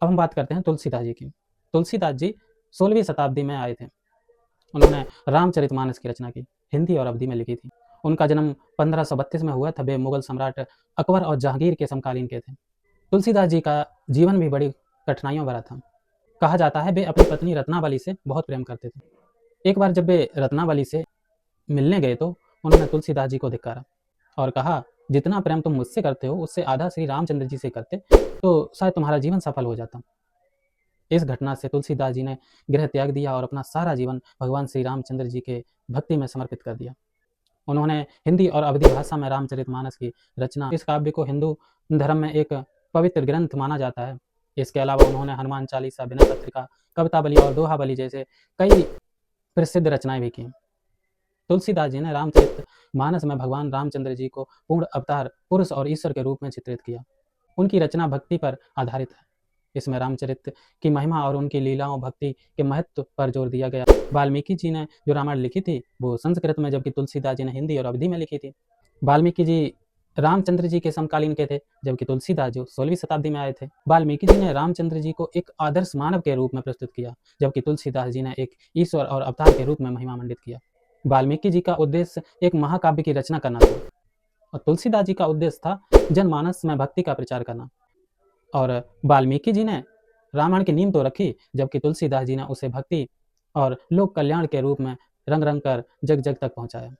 अब हम बात करते हैं तुलसीदास जी की। तुलसीदास जी 16वीं शताब्दी में आए थे। उन्होंने रामचरितमानस की रचना की, हिंदी और अवधी में लिखी थी। उनका जन्म 1532 में हुआ था। वे मुगल सम्राट अकबर और जहांगीर के समकालीन के थे। तुलसीदास जी का जीवन भी बड़ी कठिनाइयों भरा था। कहा जाता है वे अपनी पत्नी रत्नावली से बहुत प्रेम करते थे। एक बार जब वे रत्नावली से मिलने गए तो उन्होंने तुलसीदास जी को धिक्कारा और कहा, जितना प्रेम तुम मुझसे करते हो उससे आधा श्री रामचंद्र जी से करते तो शायद तुम्हारा जीवन सफल हो जाता। इस घटना से तुलसीदास जी ने गृह त्याग दिया और अपना सारा जीवन भगवान श्री रामचंद्र जी के भक्ति में समर्पित कर दिया। उन्होंने हिंदी और अवधी भाषा में रामचरितमानस की रचना। इस काव्य को हिंदू धर्म में एक पवित्र ग्रंथ माना जाता है। इसके अलावा उन्होंने हनुमान चालीसा, विनय पत्रिका, कवितावली और दोहावली जैसे कई प्रसिद्ध रचनाएं भी की। तुलसीदास जी ने रामचरित मानस में भगवान रामचंद्र जी को पूर्ण अवतार पुरुष और ईश्वर के रूप में चित्रित किया। उनकी रचना भक्ति पर आधारित है। इसमें रामचरित की महिमा और उनकी लीलाओं, भक्ति के महत्व पर जोर दिया गया। वाल्मीकि जी ने जो रामायण लिखी थी वो संस्कृत में, जबकि तुलसीदास जी ने हिंदी और अवधी में लिखी थी। वाल्मीकि जी रामचंद्र जी के समकालीन के थे, जबकि तुलसीदास जो 16वीं शताब्दी में आए थे। वाल्मीकि जी ने रामचंद्र जी को एक आदर्श मानव के रूप में प्रस्तुत किया, जबकि तुलसीदास जी ने एक ईश्वर और अवतार के रूप में महिमा मंडित किया। वाल्मीकि जी का उद्देश्य एक महाकाव्य की रचना करना था और तुलसीदास जी का उद्देश्य था जनमानस में भक्ति का प्रचार करना। और वाल्मीकि जी ने रामायण की नींव तो रखी, जबकि तुलसीदास जी ने उसे भक्ति और लोक कल्याण के रूप में रंग रंग कर जग जग तक पहुंचाया।